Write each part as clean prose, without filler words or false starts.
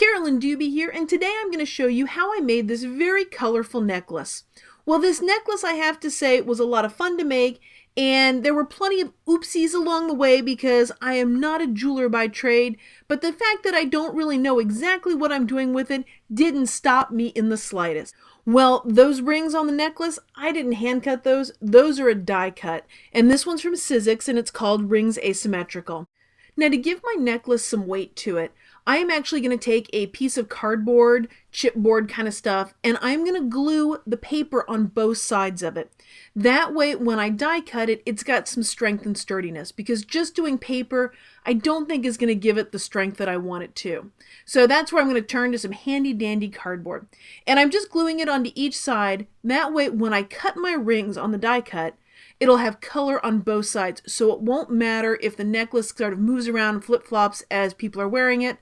Carolyn Dube here, and today I'm going to show you how I made this very colorful necklace. Well, this necklace, I have to say, was a lot of fun to make, and there were plenty of oopsies along the way because I am not a jeweler by trade, but the fact that I don't really know exactly what I'm doing with it didn't stop me in the slightest. Well, those rings on the necklace, I didn't hand cut those. Those are a die cut, and this one's from Sizzix, and it's called Rings Asymmetrical. Now, to give my necklace some weight to it, I am actually going to take a piece of cardboard, chipboard kind of stuff, and I'm going to glue the paper on both sides of it. That way, when I die cut it, it's got some strength and sturdiness, because just doing paper, I don't think is going to give it the strength that I want it to. So that's where I'm going to turn to some handy dandy cardboard. And I'm just gluing it onto each side. That way, when I cut my rings on the die cut, it'll have color on both sides, so it won't matter if the necklace sort of moves around and flip-flops as people are wearing it,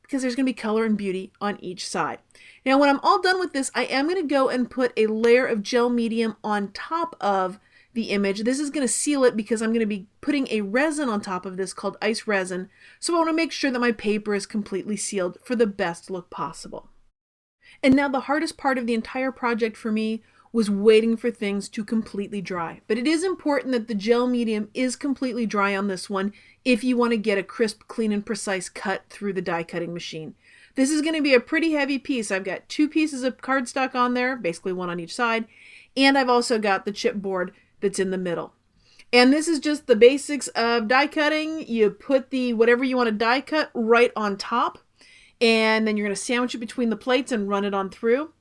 because there's going to be color and beauty on each side. Now, when I'm all done with this, I am going to go and put a layer of gel medium on top of the image. This is going to seal it because I'm going to be putting a resin on top of this called ice resin, so I want to make sure that my paper is completely sealed for the best look possible. And now the hardest part of the entire project for me was waiting for things to completely dry. But it is important that the gel medium is completely dry on this one if you want to get a crisp, clean, and precise cut through the die cutting machine. This is going to be a pretty heavy piece. I've got 2 pieces of cardstock on there, basically one on each side, and I've also got the chipboard that's in the middle. And this is just the basics of die cutting. You put the whatever you want to die cut right on top, and then you're going to sandwich it between the plates and run it on through.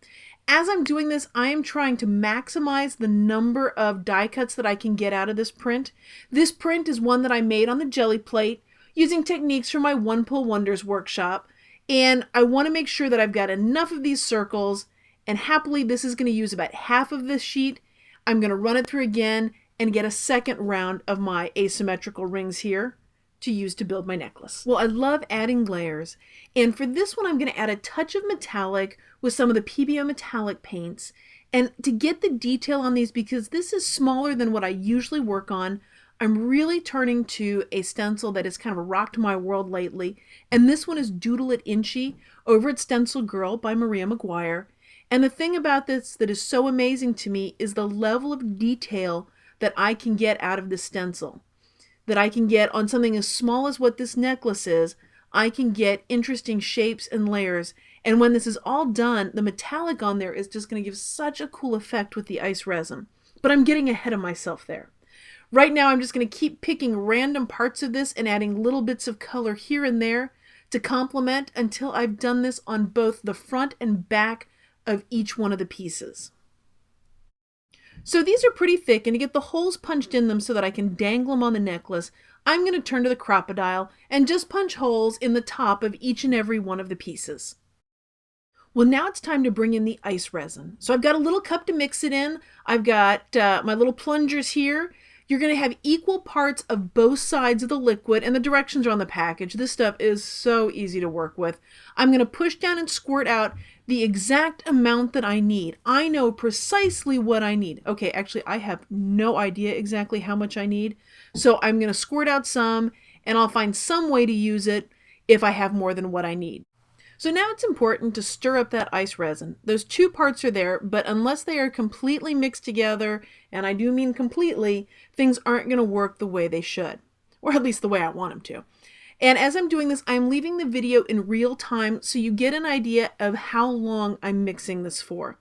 As I'm doing this, I am trying to maximize the number of die cuts that I can get out of this print. This print is one that I made on the Gelli plate using techniques from my One Pull Wonders workshop. And I want to make sure that I've got enough of these circles, and happily this is going to use about half of this sheet. I'm going to run it through again and get a second round of my asymmetrical rings here to use to build my necklace. Well, I love adding layers, and for this one I'm going to add a touch of metallic with some of the PBO metallic paints, and to get the detail on these, because this is smaller than what I usually work on, I'm really turning to a stencil that has kind of rocked my world lately, and this one is Doodle It Inchy over at Stencil Girl by Maria McGuire. And the thing about this that is so amazing to me is the level of detail that I can get out of this stencil. That I can get on something as small as what this necklace is. I can get interesting shapes and layers, and when this is all done, the metallic on there is just going to give such a cool effect with the ice resin. But I'm getting ahead of myself there. Right now I'm just going to keep picking random parts of this and adding little bits of color here and there to complement until I've done this on both the front and back of each one of the pieces. So these are pretty thick, and to get the holes punched in them so that I can dangle them on the necklace, I'm going to turn to the crocodile and just punch holes in the top of each and every one of the pieces. Well, now it's time to bring in the ice resin. So I've got a little cup to mix it in. I've got my little plungers here. You're going to have equal parts of both sides of the liquid, and the directions are on the package. This stuff is so easy to work with. I'm going to push down and squirt out the exact amount that I need. I know precisely what I need. Okay, actually, I have no idea exactly how much I need. So I'm going to squirt out some, and I'll find some way to use it if I have more than what I need. So now it's important to stir up that ice resin. Those 2 parts are there, but unless they are completely mixed together, and I do mean completely, things aren't going to work the way they should, or at least the way I want them to. And as I'm doing this, I'm leaving the video in real time so you get an idea of how long I'm mixing this for.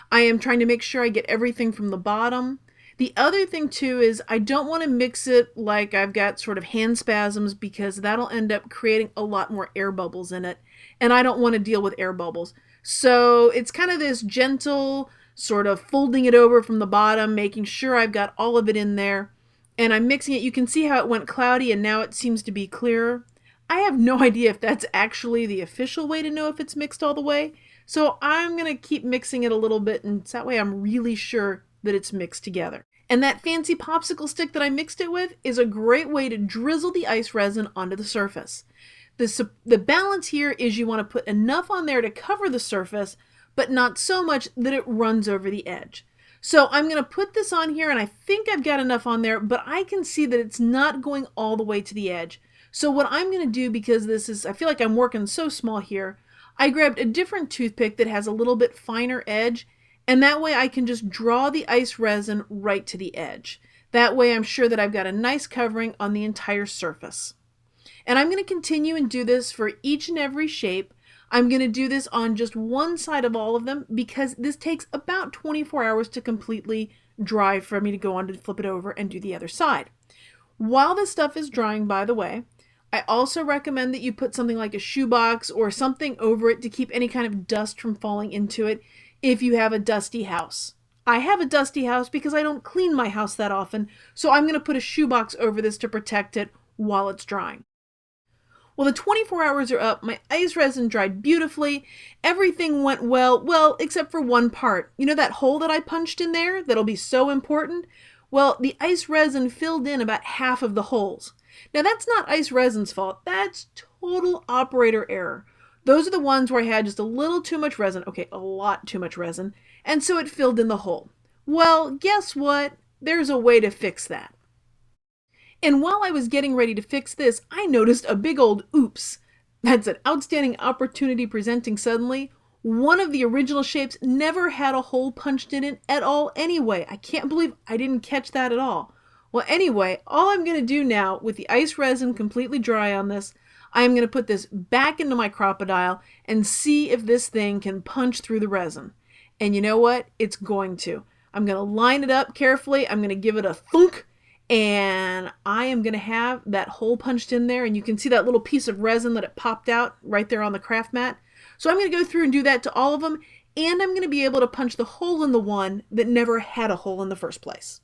I am trying to make sure I get everything from the bottom. The other thing too is I don't want to mix it like I've got sort of hand spasms, because that'll end up creating a lot more air bubbles in it, and I don't want to deal with air bubbles. So it's kind of this gentle sort of folding it over from the bottom, making sure I've got all of it in there, and I'm mixing it. You can see how it went cloudy and now it seems to be clearer. I have no idea if that's actually the official way to know if it's mixed all the way, so I'm going to keep mixing it a little bit, and that way I'm really sure that it's mixed together. And that fancy popsicle stick that I mixed it with is a great way to drizzle the ice resin onto the surface. The balance here is you want to put enough on there to cover the surface, but not so much that it runs over the edge. So I'm going to put this on here, and I think I've got enough on there, but I can see that it's not going all the way to the edge. So what I'm going to do, because this is, I feel like I'm working so small here, I grabbed a different toothpick that has a little bit finer edge, and that way I can just draw the ice resin right to the edge. That way I'm sure that I've got a nice covering on the entire surface. And I'm going to continue and do this for each and every shape. I'm going to do this on just one side of all of them because this takes about 24 hours to completely dry for me to go on to flip it over and do the other side. While this stuff is drying, by the way, I also recommend that you put something like a shoebox or something over it to keep any kind of dust from falling into it if you have a dusty house. I have a dusty house because I don't clean my house that often, so I'm going to put a shoebox over this to protect it while it's drying. Well, the 24 hours are up. My ice resin dried beautifully. Everything went well, except for one part. You know that hole that I punched in there that'll be so important? Well, the ice resin filled in about half of the holes. Now, that's not ice resin's fault. That's total operator error. Those are the ones where I had just a little too much resin. Okay, a lot too much resin. And so it filled in the hole. Well, guess what? There's a way to fix that. And while I was getting ready to fix this, I noticed a big old oops. That's an outstanding opportunity presenting suddenly. One of the original shapes never had a hole punched in it at all anyway. I can't believe I didn't catch that at all. Well, anyway, all I'm going to do now with the ice resin completely dry on this, I am going to put this back into my crocodile and see if this thing can punch through the resin. And you know what? It's going to. I'm going to line it up carefully. I'm going to give it a thunk. And I am going to have that hole punched in there, and you can see that little piece of resin that it popped out right there on the craft mat. So I'm going to go through and do that to all of them, and I'm going to be able to punch the hole in the one that never had a hole in the first place.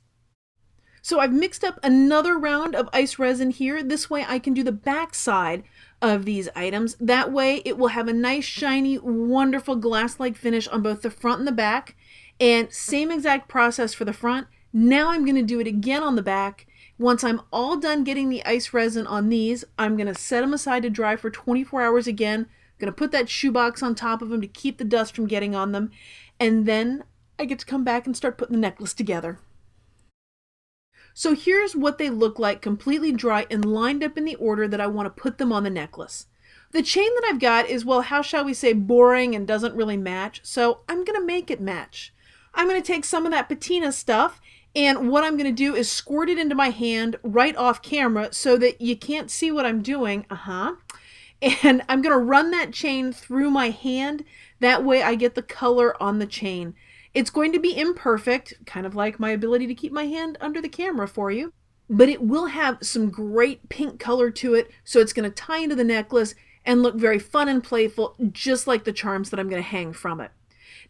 So I've mixed up another round of ice resin here. This way I can do the back side of these items. That way it will have a nice, shiny, wonderful glass-like finish on both the front and the back. And same exact process for the front. Now I'm going to do it again on the back. Once I'm all done getting the ice resin on these, I'm going to set them aside to dry for 24 hours again. I'm going to put that shoebox on top of them to keep the dust from getting on them. And then I get to come back and start putting the necklace together. So here's what they look like completely dry and lined up in the order that I want to put them on the necklace. The chain that I've got is, well, how shall we say, boring and doesn't really match. So I'm going to make it match. I'm going to take some of that patina stuff, and what I'm going to do is squirt it into my hand right off camera so that you can't see what I'm doing. And I'm going to run that chain through my hand. That way I get the color on the chain. It's going to be imperfect, kind of like my ability to keep my hand under the camera for you, but it will have some great pink color to it, so it's going to tie into the necklace and look very fun and playful, just like the charms that I'm going to hang from it.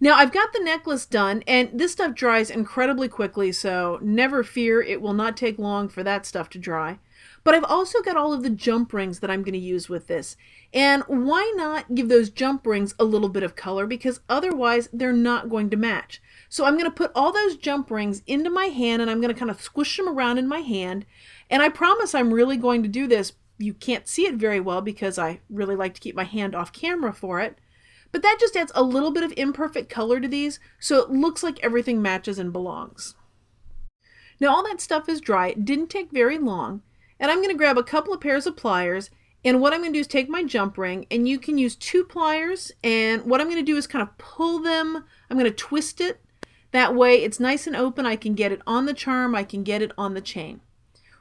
Now I've got the necklace done, and this stuff dries incredibly quickly, so never fear, it will not take long for that stuff to dry. But I've also got all of the jump rings that I'm going to use with this. And why not give those jump rings a little bit of color, because otherwise they're not going to match. So I'm going to put all those jump rings into my hand, and I'm going to kind of squish them around in my hand. And I promise I'm really going to do this. You can't see it very well because I really like to keep my hand off camera for it. But that just adds a little bit of imperfect color to these, so it looks like everything matches and belongs. Now all that stuff is dry. It didn't take very long. And I'm going to grab a couple of pairs of pliers, and what I'm going to do is take my jump ring, and you can use 2 pliers, and what I'm going to do is kind of pull them. I'm going to twist it. That way it's nice and open. I can get it on the charm. I can get it on the chain.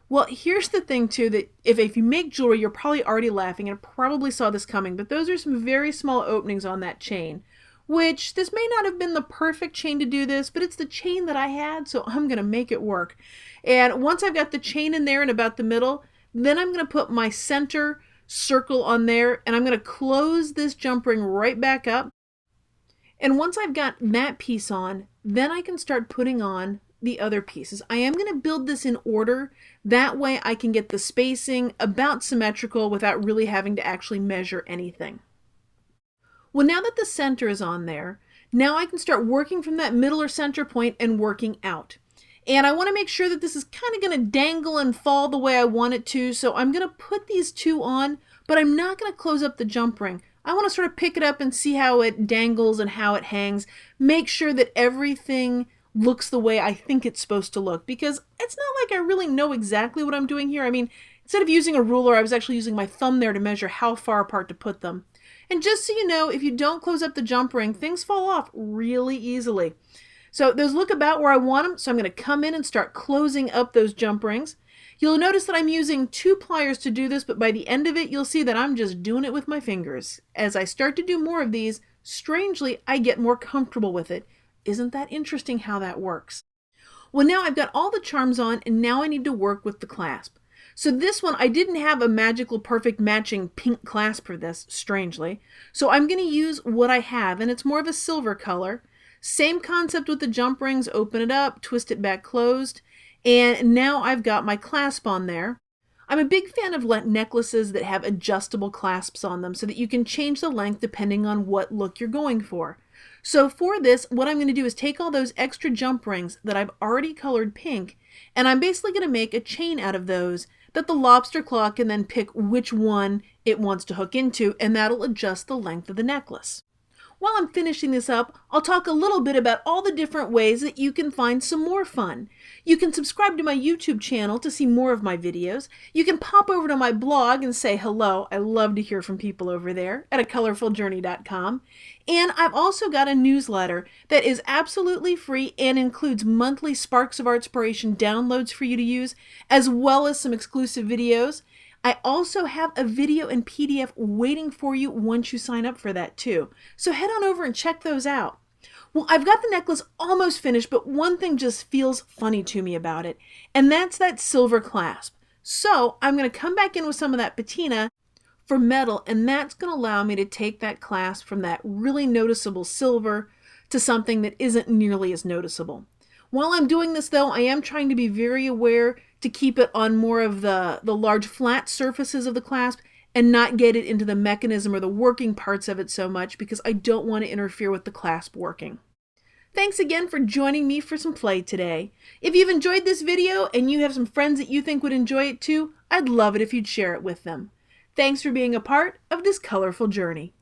Well, here's the thing too, that if you make jewelry, you're probably already laughing and probably saw this coming, but those are some very small openings on that chain, which this may not have been the perfect chain to do this, but it's the chain that I had, so I'm going to make it work. And once I've got the chain in there and about the middle, then I'm going to put my center circle on there, and I'm going to close this jump ring right back up. And once I've got that piece on, then I can start putting on the other pieces. I am going to build this in order. That way I can get the spacing about symmetrical without really having to actually measure anything. Well, now that the center is on there, now I can start working from that middle or center point and working out. And I want to make sure that this is kind of going to dangle and fall the way I want it to. So I'm going to put these 2 on, but I'm not going to close up the jump ring. I want to sort of pick it up and see how it dangles and how it hangs. Make sure that everything looks the way I think it's supposed to look, because it's not like I really know exactly what I'm doing here. I mean, instead of using a ruler, I was actually using my thumb there to measure how far apart to put them. And just so you know, if you don't close up the jump ring, things fall off really easily. So those look about where I want them, so I'm going to come in and start closing up those jump rings. You'll notice that I'm using 2 pliers to do this, but by the end of it, you'll see that I'm just doing it with my fingers. As I start to do more of these, strangely, I get more comfortable with it. Isn't that interesting how that works? Well, now I've got all the charms on, and now I need to work with the clasp. So this one, I didn't have a magical perfect matching pink clasp for this, strangely. So I'm going to use what I have, and it's more of a silver color. Same concept with the jump rings, open it up, twist it back closed, and now I've got my clasp on there. I'm a big fan of necklaces that have adjustable clasps on them so that you can change the length depending on what look you're going for. So for this, what I'm going to do is take all those extra jump rings that I've already colored pink, and I'm basically going to make a chain out of those that the lobster claw can then pick which one it wants to hook into, and that'll adjust the length of the necklace. While I'm finishing this up, I'll talk a little bit about all the different ways that you can find some more fun. You can subscribe to my YouTube channel to see more of my videos. You can pop over to my blog and say hello. I love to hear from people over there at acolorfuljourney.com. And I've also got a newsletter that is absolutely free and includes monthly Sparks of Artspiration downloads for you to use, as well as some exclusive videos. I also have a video and PDF waiting for you once you sign up for that too. So head on over and check those out. Well, I've got the necklace almost finished, but one thing just feels funny to me about it, and that's that silver clasp. So I'm going to come back in with some of that patina for metal, and that's going to allow me to take that clasp from that really noticeable silver to something that isn't nearly as noticeable. While I'm doing this though, I am trying to be very aware to keep it on more of the large flat surfaces of the clasp and not get it into the mechanism or the working parts of it so much, because I don't want to interfere with the clasp working. Thanks again for joining me for some play today. If you've enjoyed this video and you have some friends that you think would enjoy it too, I'd love it if you'd share it with them. Thanks for being a part of this colorful journey.